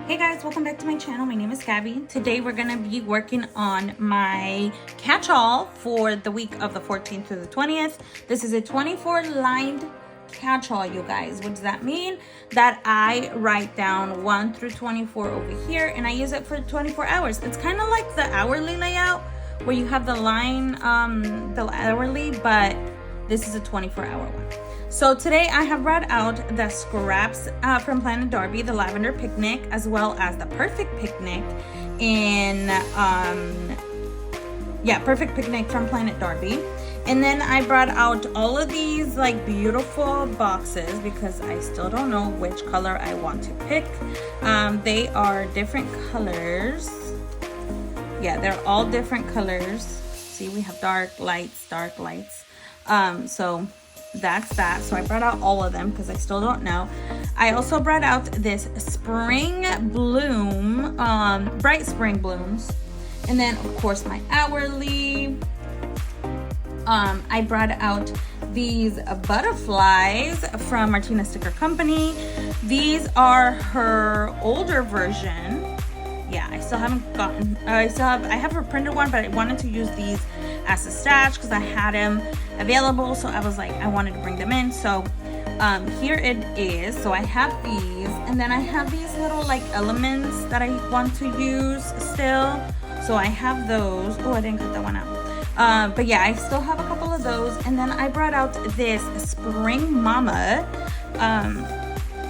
Hey guys, welcome back to my channel. My name is Gabby. Today we're gonna be working on my catch-all for the week of the 14th to the 20th. This is a 24 lined catch-all, you guys. What does that mean? That I write down 1 through 24 over here and I use it for 24 hours. It's kind of like the hourly layout where you have the line, the hourly, but this is a 24-hour one. So today I have brought out the scraps from Planet Darby, the Lavender Picnic, as well as the Perfect Picnic Perfect Picnic from Planet Darby. And then I brought out all of these like beautiful boxes because I still don't know which color I want to pick. They are different colors. Yeah, they're all different colors. See, we have dark lights. So that's that. So I brought out all of them because I still don't know. I also brought out this spring bloom, bright spring blooms. And then of course my hourly. I brought out these butterflies from Martina Sticker Company. These are her older version. Yeah, I still haven't gotten, I have a printed one, but I wanted to use these as a stash because I had them available. So I was like, I wanted to bring them in. So here it is. So I have these, and then I have these little like elements that I want to use still. So I have those. Oh, I didn't cut that one out. But yeah, I still have a couple of those. And then I brought out this Spring Momma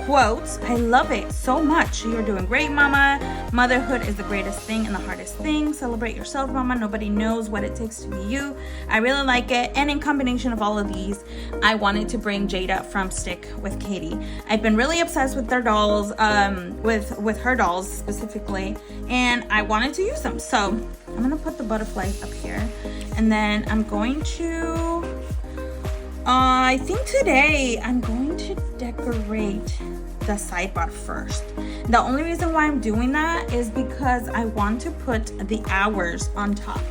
quotes. I love it so much. You're doing great, Mama. Motherhood is the greatest thing and the hardest thing. Celebrate yourself, Mama. Nobody knows what it takes to be you. I really like it. And in combination of all of these, I wanted to bring Jada from Stick with Katie. I've been really obsessed with their dolls, with her dolls specifically, and I wanted to use them. So I'm gonna put the butterflies up here, and then I'm going to I think today I'm going to decorate the sidebar first. The only reason why I'm doing that is because I want to put the hours on top.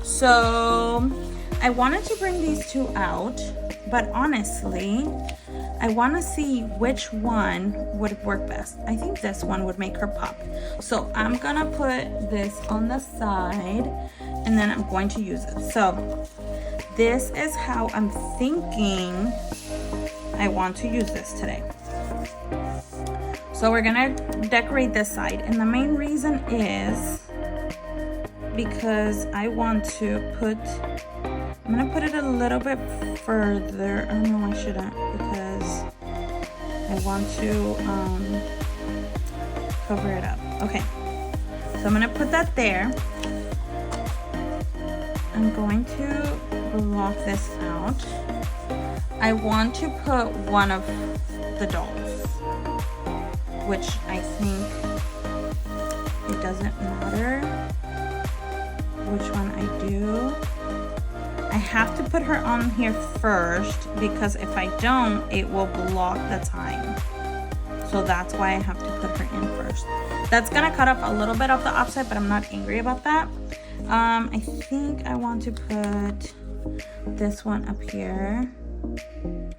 So I wanted to bring these two out, but honestly, I want to see which one would work best. I think this one would make her pop. So I'm gonna put this on the side and then I'm going to use it. So this is how I'm thinking I want to use this today. So we're gonna decorate this side, and the main reason is because I want to I'm gonna put it a little bit further. Oh no, I shouldn't, because I want to cover it up. Okay, so I'm gonna put that there. I'm going to block this out. I want to put one of the dolls, which I think it doesn't matter which one I do. I have to put her on here first because if I don't, it will block the time. So that's why I have to put her in first. That's gonna cut up a little bit of the offset, but I'm not angry about that. I think I want to put this one up here,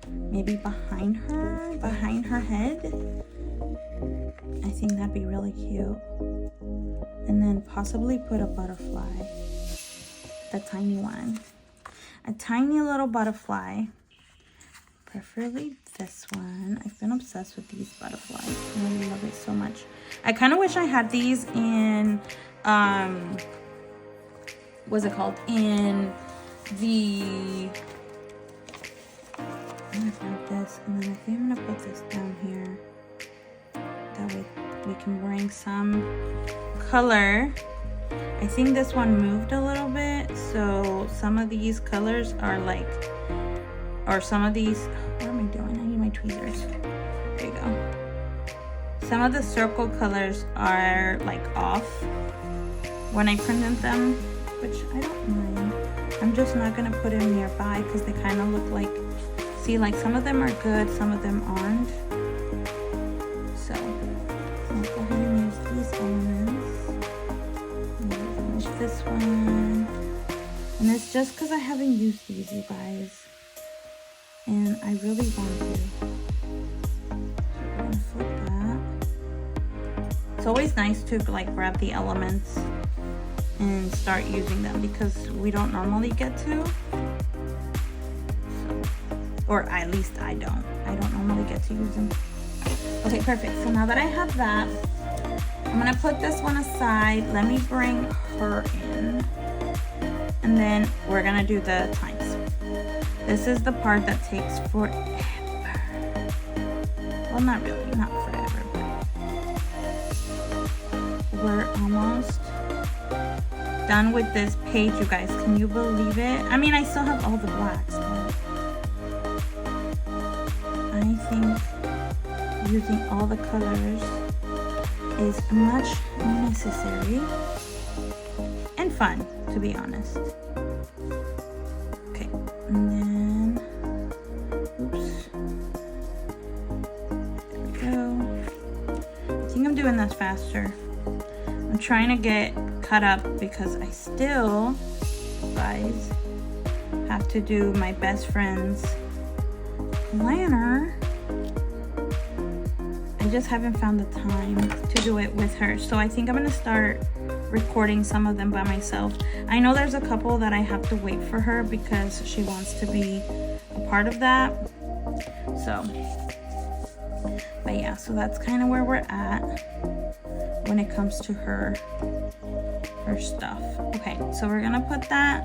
maybe behind her head. I think that'd be really cute. And then possibly put a butterfly, the tiny one, a tiny little butterfly, preferably this one. I've been obsessed with these butterflies. I really love it so much. I kind of wish I had these in what's it called, in the, I'm gonna grab this, and then I think I'm gonna put this down here. That way we can bring some color. I think this one moved a little bit, so some of these colors are like, or some of these, what am I doing? I need my tweezers. There you go. Some of the circle colors are like off when I printed them, which I don't mind. I'm just not gonna put them nearby because they kind of look like, see, like some of them are good, some of them aren't. So I'll go ahead and use these elements. Finish this one. And it's just because I haven't used these, you guys. And I really want to. So we're gonna flip that. So always nice to like grab the elements and start using them because we don't normally get to. So, or at least I don't normally get to use them. Okay, perfect. So now that I have that, I'm gonna put this one aside. Let me bring her in, and then we're gonna do the times. This is the part that takes forever. Well, not really, not forever, but we're almost done with this page, you guys. Can you believe it? I mean, I still have all the blacks, but I think using all the colors is much necessary and fun, to be honest. Okay, and then, oops, there we go. I think I'm doing this faster. I'm trying to get cut up because I still, guys, have to do my best friend's planner. I just haven't found the time to do it with her. So I think I'm gonna start recording some of them by myself. I know there's a couple that I have to wait for her because she wants to be a part of that. So, but yeah, so that's kind of where we're at when it comes to her stuff. Okay, so we're gonna put that,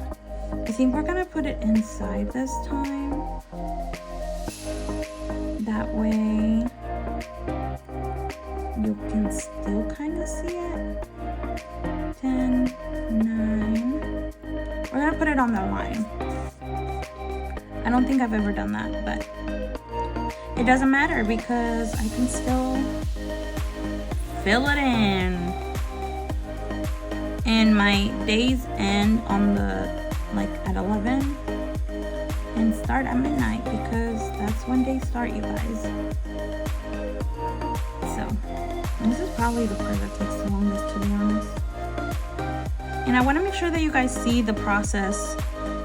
I think we're gonna put it inside this time. That way you can still kind of see it. 10, 9. We're gonna put it on the line. I don't think I've ever done that, but it doesn't matter because I can still fill it in. And my days end on the, like, at 11 and start at midnight because that's when they start, you guys. So this is probably the part that takes the longest, to be honest. And I want to make sure that you guys see the process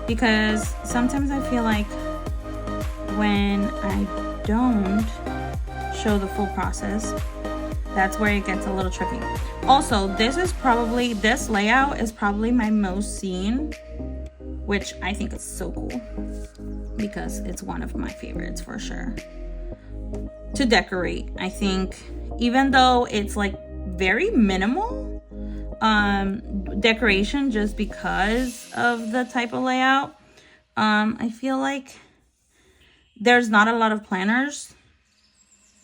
because sometimes I feel like when I don't show the full process, that's where it gets a little tricky. Also, this layout is probably my most seen, which I think is so cool because it's one of my favorites for sure to decorate. I think even though it's like very minimal decoration just because of the type of layout, I feel like there's not a lot of planners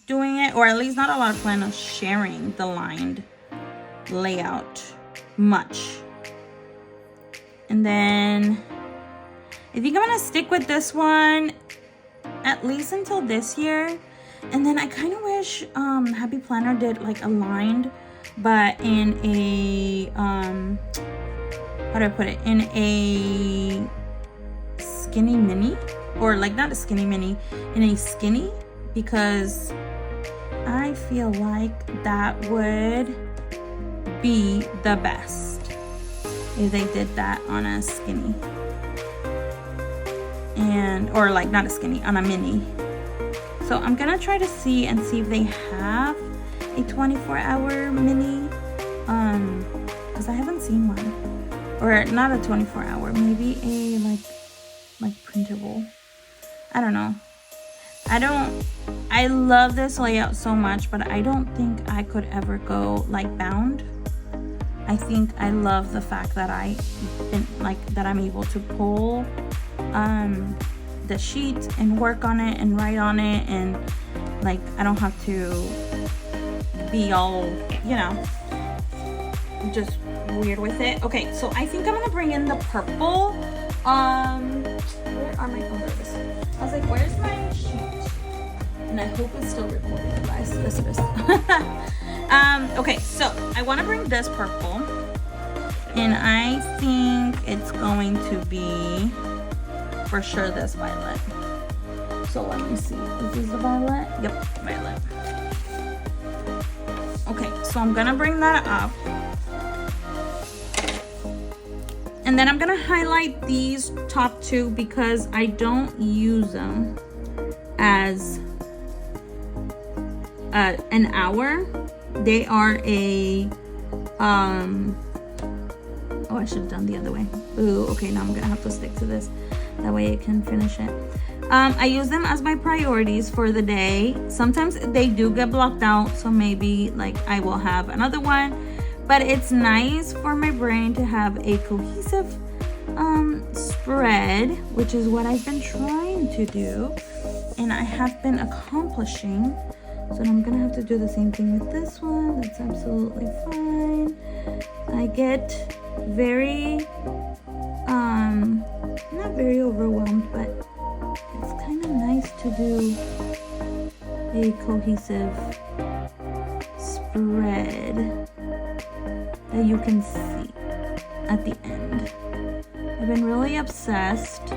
doing it, or at least not a lot of planners sharing the lined layout much. And then I think I'm gonna stick with this one at least until this year. And then I kind of wish Happy Planner did like a lined, but in a how do I put it, in a skinny mini, or like not a skinny mini, in a skinny, because I feel like that would be the best if they did that on a skinny, and or like not a skinny, on a mini. So I'm gonna try to see if they have a 24-hour mini, because I haven't seen one, or not a 24-hour, maybe a like printable. I don't know. I love this layout so much, but I don't think I could ever go like bound. I think I love the fact that I'm able to pull the sheet and work on it and write on it, and like I don't have to be all, you know, just weird with it. Okay, so I think I'm gonna bring in the purple. Where are my colors? I was like, where's my sheet? And I hope it's still recording, you guys. Yes, it is. Okay, so I want to bring this purple, and I think it's going to be for sure this violet. So let me see. Is this the violet? Yep, violet. Okay, so I'm gonna bring that up. And then I'm gonna highlight these top two because I don't use them as an hour They are a, oh, I should have done the other way. Ooh, okay, now I'm gonna have to stick to this. That way I can finish it. I use them as my priorities for the day. Sometimes they do get blocked out, so maybe like I will have another one. But it's nice for my brain to have a cohesive spread, which is what I've been trying to do. And I have been accomplishing. So I'm gonna have to do the same thing with this one. That's absolutely fine. I get very, not very overwhelmed, but it's kind of nice to do a cohesive spread that you can see at the end. I've been really obsessed.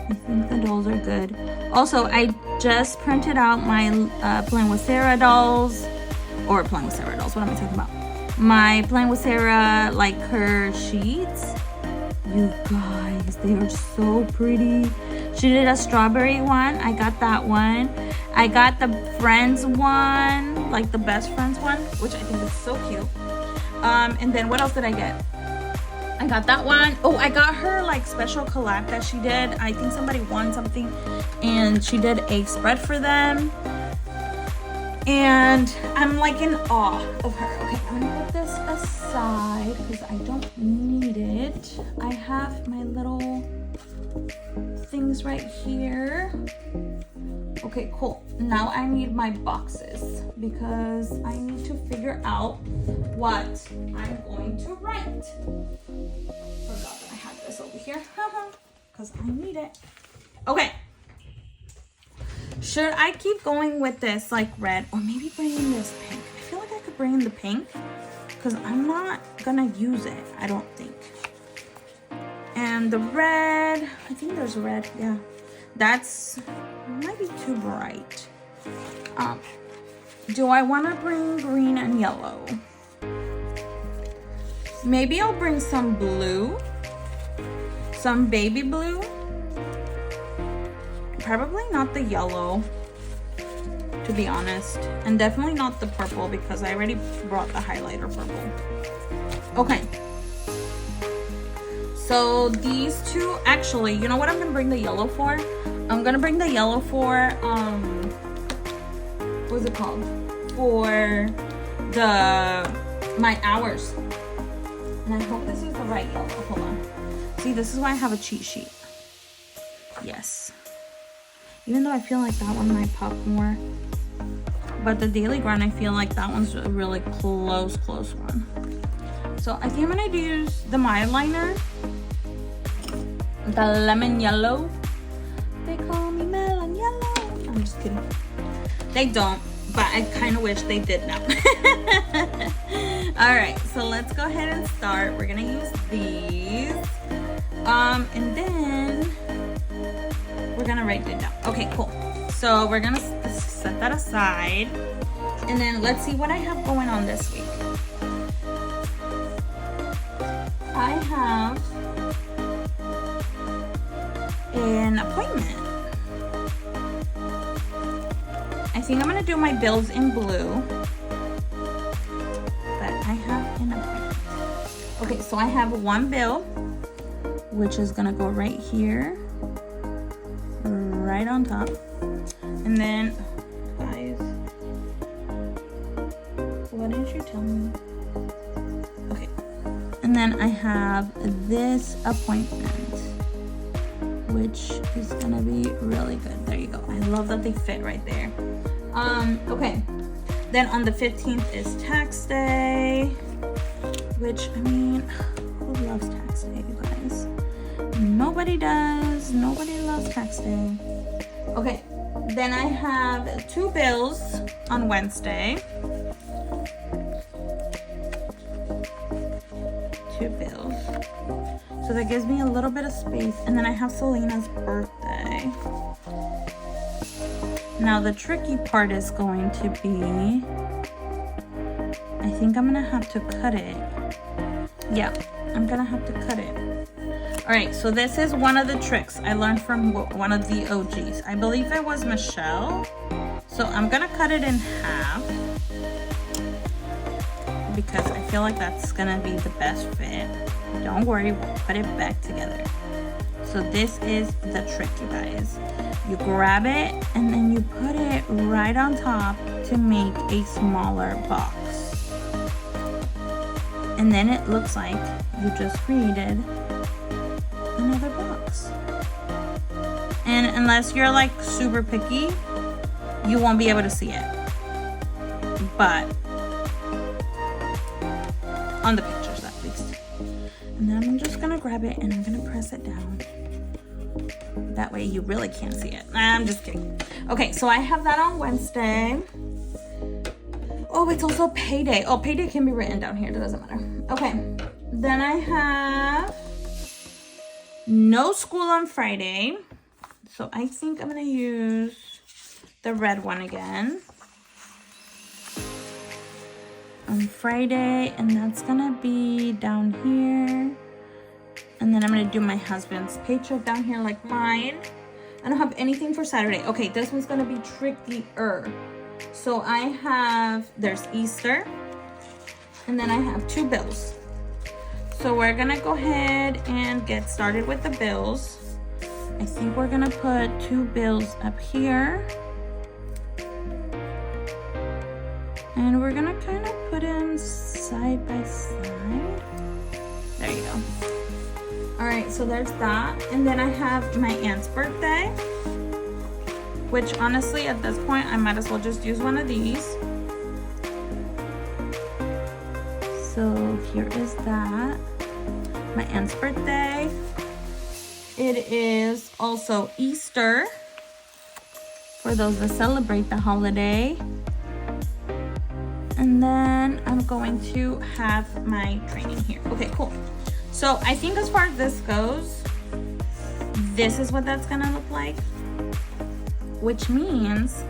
I think the dolls are good. Also, I just printed out my Playing with Sarah dolls, or Playing with Sarah dolls, what am I talking about? My Playing with Sarah, like her sheets. You guys, they are so pretty. She did a strawberry one. I got that one. I got the Friends one, like the Best Friends one, which I think is so cute. And then what else did I get? I got that one. Oh, I got her like special collab that she did. I think somebody won something and she did a spread for them. And I'm like in awe of her. Okay, I'm gonna put this aside because I don't need it. I have my little things right here. Okay, cool. Now I need my boxes because I need to figure out what I'm going to write. Forgot that I had this over here because I need it. Okay. Should I keep going with this like red or maybe bring in this pink? I feel like I could bring in the pink because I'm not gonna use it, I don't think. And the red, I think there's red, yeah. That's might be too bright. Do I want to bring green and yellow? Maybe I'll bring some blue, some baby blue. Probably not the yellow, to be honest, and definitely not the purple because I already brought the highlighter purple. Okay. So these two, actually, you know what I'm gonna bring the yellow for? I'm gonna bring the yellow for, what's it called? For my hours. And I hope this is the right yellow, hold on. See, this is why I have a cheat sheet. Yes. Even though I feel like that one might pop more. But the Daily Grind, I feel like that one's a really close one. So I think I'm gonna use the mild liner. The lemon yellow. They call me melon yellow. I'm just kidding. They don't, but I kind of wish they did now. All right, so let's go ahead and start. We're gonna use these. And then we're gonna write it down. Okay, cool. So we're gonna set that aside. And then let's see what I have going on this week. I have an appointment. I think I'm gonna do my bills in blue, but I have an appointment. Okay, so I have one bill, which is gonna go right here, right on top. And then, guys, what did you tell me? Okay, and then I have this appointment, which is gonna be really good. There you go. I love that they fit right there. Okay. Then on the 15th is tax day, which, I mean, who loves tax day, you guys? Nobody does. Nobody loves tax day. Okay. Then I have 2 bills on Wednesday. 2 bills. So that gives me a little bit of space. And then I have Selena's birthday. Now the tricky part is going to be, I think I'm gonna have to cut it. Yeah, I'm gonna have to cut it. All right, so this is one of the tricks I learned from one of the OGs. I believe it was Michelle. So I'm gonna cut it in half. because I feel like that's gonna be the best fit. Don't worry, we'll put it back together. So this is the trick, you guys. You grab it and then you put it right on top to make a smaller box. And then it looks like you just created another box. And unless you're like super picky, you won't be able to see it. But on the pictures at least. And then I'm just gonna grab it and I'm gonna press it down. That way you really can't see it. I'm just kidding. Okay, so I have that on Wednesday. Oh, it's also payday. Oh, payday can be written down here. It doesn't matter. Okay, then I have no school on Friday. So I think I'm gonna use the red one again on Friday, and that's gonna be down here. And then I'm gonna do my husband's paycheck down here like mine. I don't have anything for Saturday. Okay, this one's gonna be trickier. So I have, there's Easter, and then I have 2 bills. So we're gonna go ahead and get started with the bills. I think we're gonna put 2 bills up here. And we're gonna kind of put them side by side. There you go. All right, so there's that. And then I have my aunt's birthday, which honestly at this point, I might as well just use one of these. So here is that, my aunt's birthday. It is also Easter for those that celebrate the holiday. And then I'm going to have my training here. Okay, cool. So I think as far as this goes, this is what that's gonna look like, which means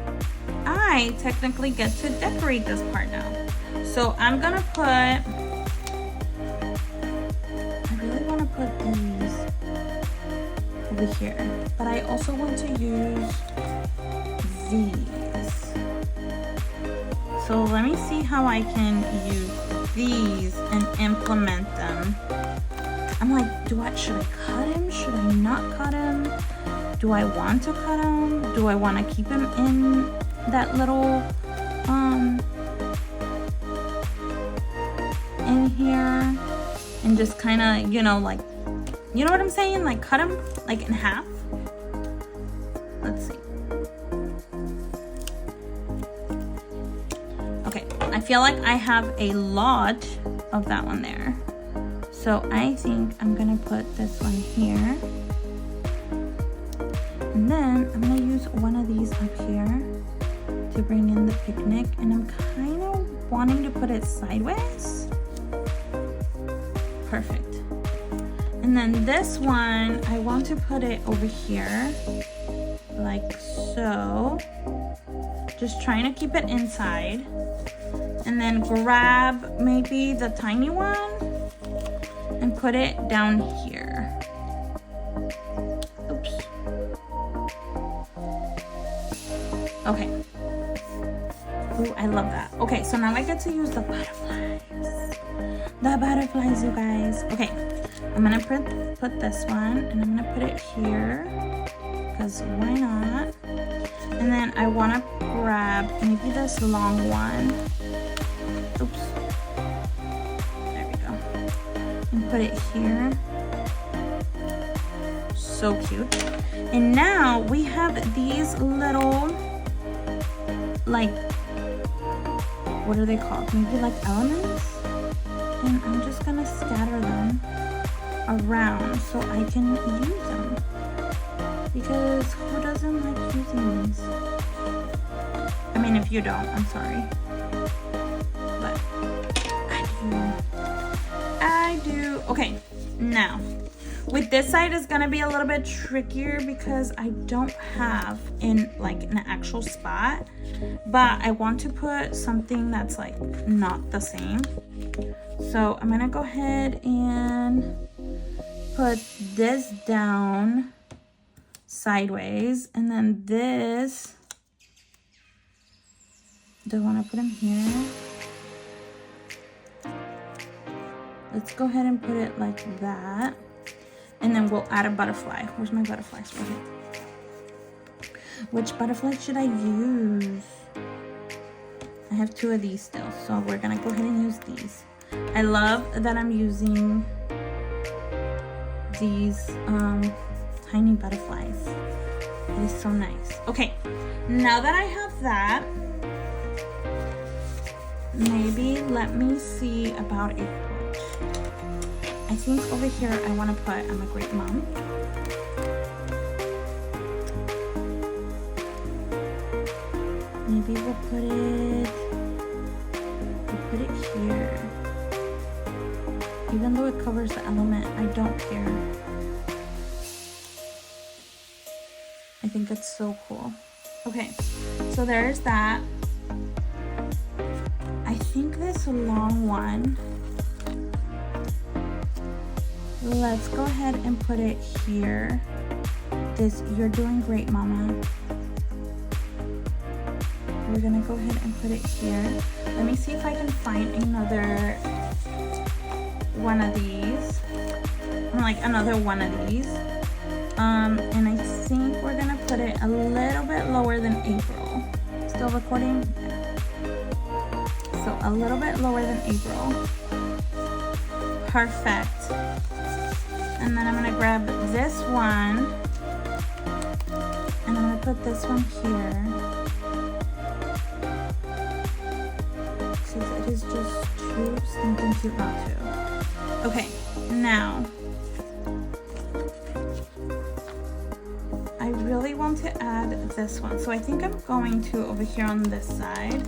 I technically get to decorate this part now. So I'm gonna put, I really wanna put these over here, but I also want to use these. So let me see how I can use these and implement them. I'm like, should I cut him? Should I not cut him? Do I want to cut him? Do I want to keep him in that little, in here? And just kind of, you know, like, you know what I'm saying? Like cut him like in half. Let's see. Okay, I feel like I have a lot of that one there. So I think I'm gonna put this one here. And then I'm gonna use one of these up here to bring in the picnic. And I'm kind of wanting to put it sideways. Perfect. And then this one, I want to put it over here, like so. Just trying to keep it inside. And then grab maybe the tiny one and put it down here. Oops. Okay. Ooh, I love that. Okay, so now I get to use the butterflies. The butterflies, you guys. Okay, I'm gonna put this one and I'm gonna put it here, because why not? And then I wanna grab maybe this long one. Oops. There we go. And put it here. So cute. And now we have these little, like, what are they called? Maybe like elements? And I'm just gonna scatter them around so I can use them. Because who doesn't like using these? I mean, if you don't, I'm sorry. But I do. Okay, now with this side is gonna be a little bit trickier because I don't have in like an actual spot, but I want to put something that's like not the same. So I'm gonna go ahead and put this down sideways, and then this, do I want to put him here? let's go ahead and put it like that. And then we'll add a butterfly. Where's my butterflies? Right here. Which butterfly should I use? I have 2 of these still, so we're gonna go ahead and use these. I love that I'm using these tiny butterflies. It is so nice. Okay, now that I have that, maybe let me see about a punch. I think over here I want to put I'm a great mom. Maybe we'll put it here. Even though it covers the element, I don't care. I think it's so cool. Okay, so there's that. I think this long one, let's go ahead and put it here. This, you're doing great, Mama. We're gonna go ahead and put it here. Let me see if I can find another one of these. Like another one of these. And I think we're gonna put it a little bit lower than April. Still recording? Yeah. So a little bit lower than April. Perfect. And then I'm gonna grab this one and I'm gonna put this one here. Since it is just too stinking cute not to. Okay, now I really want to add this one. So I think I'm going to over here on this side.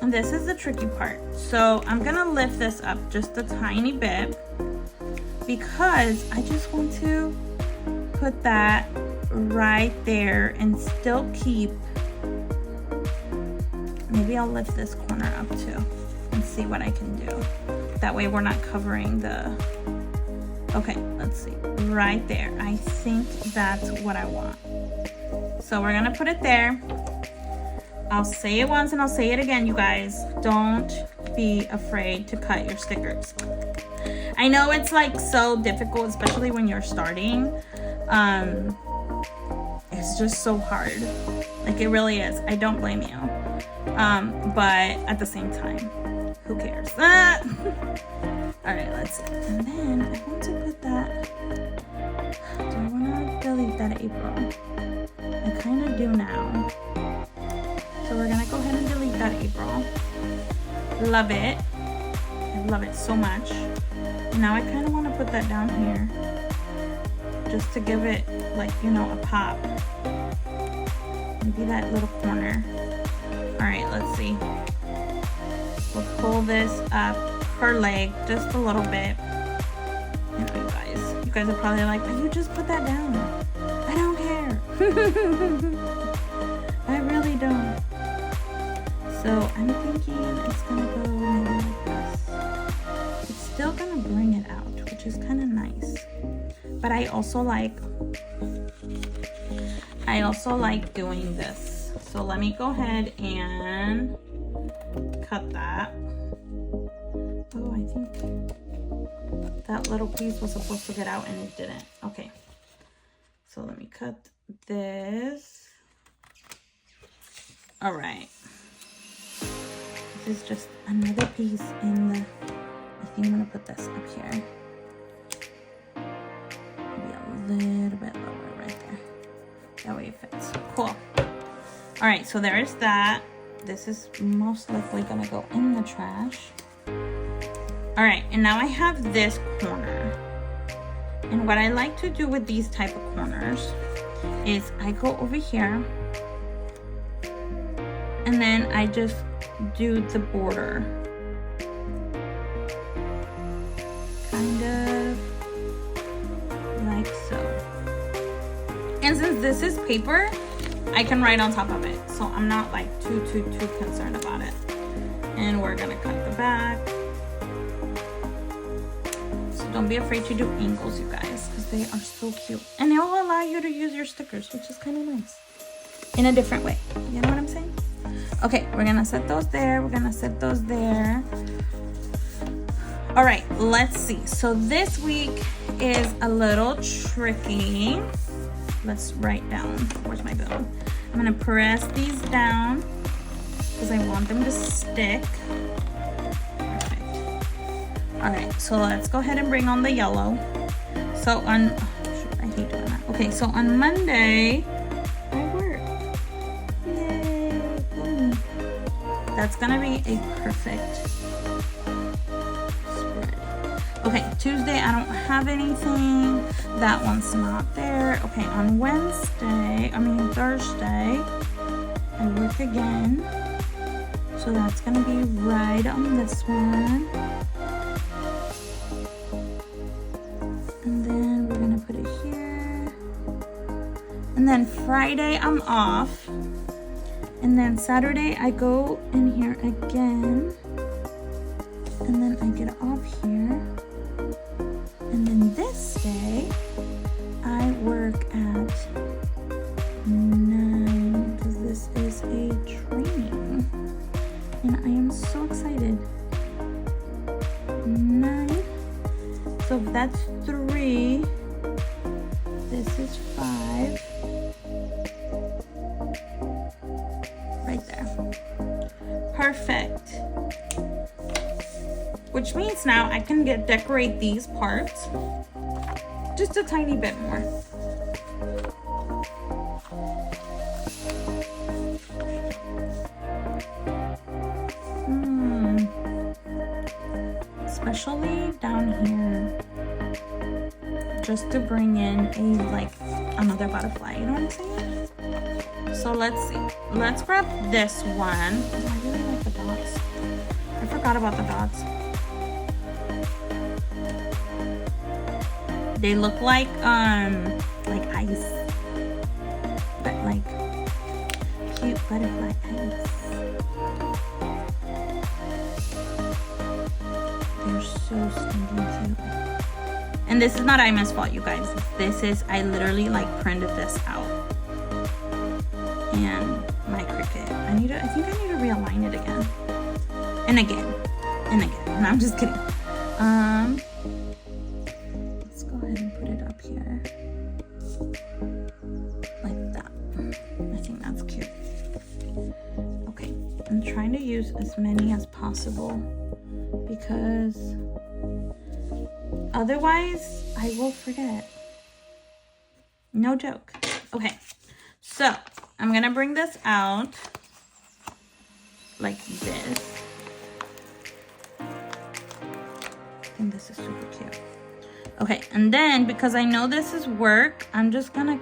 And this is the tricky part. So I'm gonna lift this up just a tiny bit because I just want to put that right there and still keep, maybe I'll lift this corner up too and see what I can do. That way we're not covering the, okay, let's see, right there. I think that's what I want. So we're gonna put it there. I'll say it once and I'll say it again, you guys. Don't be afraid to cut your stickers. I know it's like so difficult, especially when you're starting. It's just so hard. Like it really is. I don't blame you. But at the same time, who cares? All right, let's see. And then I want to put that, do I want to delete that April? I kind of do now. So we're gonna go ahead and delete that April. Love it. I love it so much. And now I kind of want to put that down here. Just to give it like, you know, a pop. Maybe that little corner. All right, let's see. We'll pull this up her leg just a little bit. You know, you guys are probably like, but you just put that down. I don't care. I really don't. So I'm thinking it's gonna go maybe like this. It's still gonna bring it out, which is kind of nice. But I also like doing this. So let me go ahead and cut that. Oh, I think that little piece was supposed to get out and it didn't. Okay. So let me cut this. All right. This is just another piece in the, I think I'm gonna put this up here. Maybe a little bit lower right there. That way it fits. Cool. All right, so there is that. This is most likely gonna go in the trash. All right, and now I have this corner. And what I like to do with these type of corners is I go over here and then I just do the border. Kind of like so. And since this is paper, I can write on top of it. So I'm not like too concerned about it. And we're gonna cut the back. So don't be afraid to do angles, you guys, because they are so cute. And they'll allow you to use your stickers, which is kind of nice. In a different way. You know what I'm saying? Okay, we're gonna set those there. We're gonna set those there. All right, let's see. So this week is a little tricky. Let's write down. Where's my bone? I'm gonna press these down because I want them to stick. Perfect. All right, so let's go ahead and bring on the yellow. So on, I hate doing that. Okay, so on Monday, I work. Yay! Boom. That's gonna be a perfect spread. Okay, Tuesday, I don't have anything. That one's not there. Okay, on Thursday, I work again. So that's gonna be right on this one. And then we're gonna put it here. And then Friday, I'm off. And then Saturday, I go in here again. And then I get off here. And then this day, I work at 9 because this is a training. And I am so excited. 9. So that's 3. This is 5. Right there. Perfect. Which means now I can decorate these parts just a tiny bit more. Especially down here, just to bring in another butterfly, you know what I'm saying? So let's see. Let's grab this one. I really like the dots. I forgot about the dots. They look like ice, but like cute butterfly ice. They're so stinking cute. And this is not Ima's fault, you guys. This is, I literally printed this out. And my Cricut. I think I need to realign it again. And again. And again. And I'm just kidding. Let's go ahead and put it up here. Like that. I think that's cute. Okay. I'm trying to use as many as possible because otherwise I will forget. No joke. Okay. So I'm gonna bring this out like this. I think this is super cute. Okay, and then because I know this is work, I'm just gonna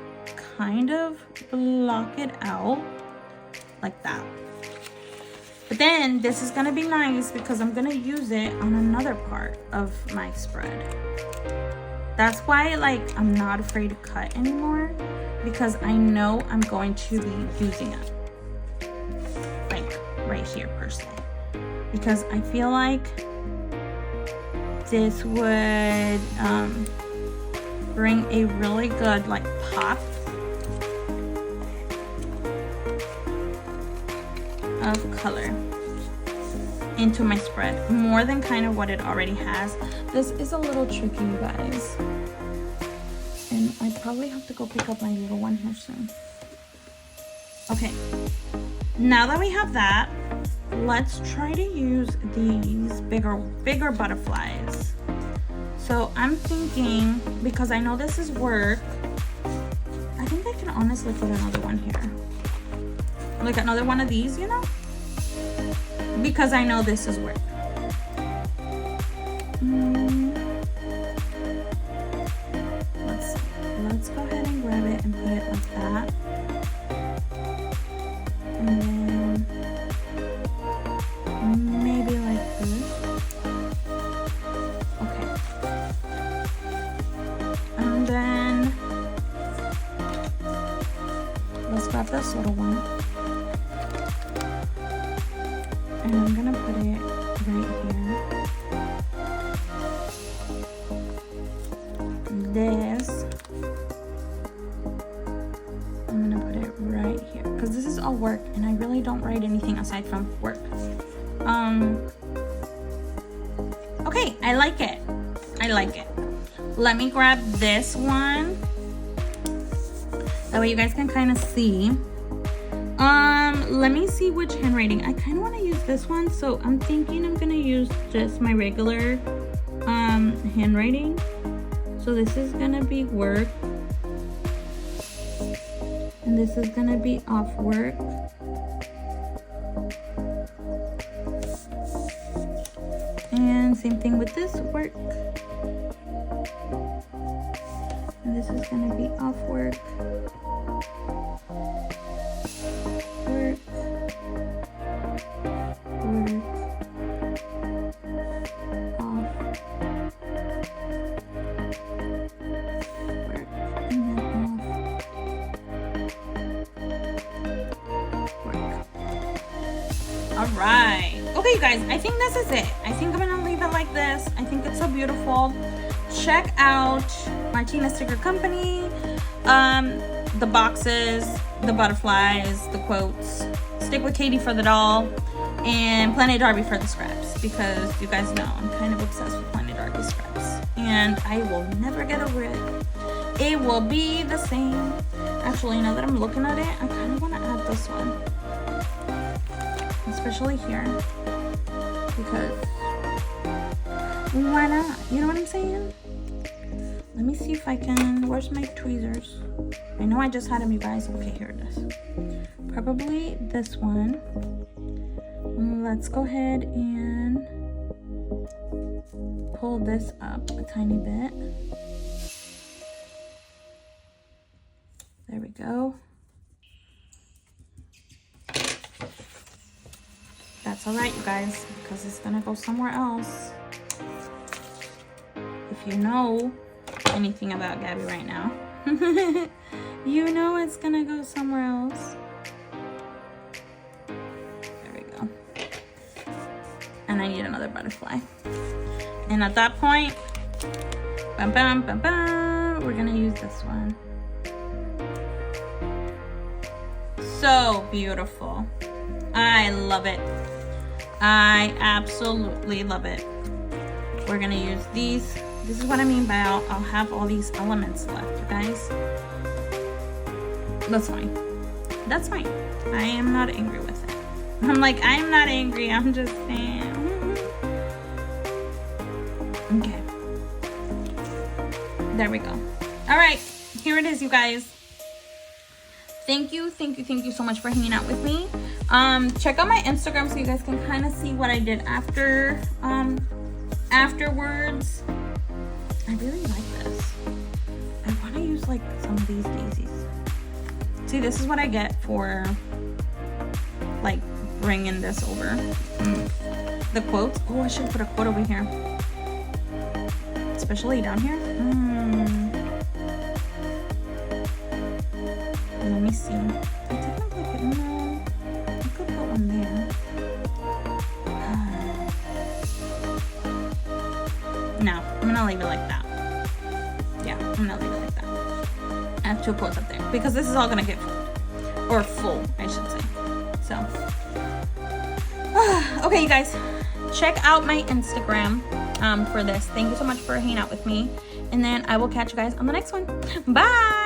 kind of block it out like that. But then this is gonna be nice because I'm gonna use it on another part of my spread. That's why I'm not afraid to cut anymore, because I know I'm going to be using it right here per se, because I feel like this would bring a really good pop of color into my spread, more than kind of what it already has. This is a little tricky, you guys, and I probably have to go pick up my little one here soon. Okay, now that we have that, let's try to use these bigger butterflies. So I'm thinking, because I know this is work, I think I can honestly put another one here, like another one of these, you know, because I know this is work. Let's go ahead and grab it and put it like that. And then maybe like this. Okay. And then let's grab this little one. And I'm gonna put it right here. This, I'm gonna put it right here because this is all work and I really don't write anything aside from work. Okay, I like it. I like it. Let me grab this one. That way you guys can kind of see. Let me see which handwriting. I kind of want to use this one, so I'm thinking I'm gonna use just my regular handwriting. So this is gonna be work, and this is gonna be off work. And same thing with this, work. And this is gonna be off work. Work. Work. Off. Work. And then off. Work. Alright. Okay, you guys, I think this is it. I think I'm gonna leave it like this. I think it's so beautiful. Check out Martina Sticker Company. The boxes, the butterflies, the quotes. Stick with Katie for the doll, and Planet Darby for the scraps, because you guys know I'm kind of obsessed with Planet Darby scraps, and I will never get over it. It will be the same. Actually, now that I'm looking at it, I kind of want to add this one, especially here, because why not? You know what I'm saying? Let me see if I can. Where's my tweezers? I know I just had them, you guys. Okay, here it is. Probably this one. Let's go ahead and pull this up a tiny bit. There we go. That's all right, you guys, because it's gonna go somewhere else. If you know anything about Gabby right now, you know it's gonna go somewhere else. There we go. And I need another butterfly. And at that point, bam, bam, bam, bam, we're gonna use this one. So beautiful. I love it. I absolutely love it. We're gonna use these. This is what I mean by I'll have all these elements left, you guys. That's fine. That's fine. I am not angry with it. I'm like, I am not angry. I'm just saying. Okay. There we go. All right. Here it is, you guys. Thank you so much for hanging out with me. Check out my Instagram so you guys can kind of see what I did afterwards. I really like this. I want to use like some of these daisies. See, this is what I get for like bringing this over. The quotes. Oh, I should put a quote over here, especially down here. Let me see. I technically could, no, I could put one there. No, I'm gonna leave it like that. Yeah, I'm gonna leave it like that. I have two quotes up there because this is all gonna get full, or full, I should say. So, okay, you guys, check out my Instagram for this. Thank you so much for hanging out with me, and then I will catch you guys on the next one. Bye.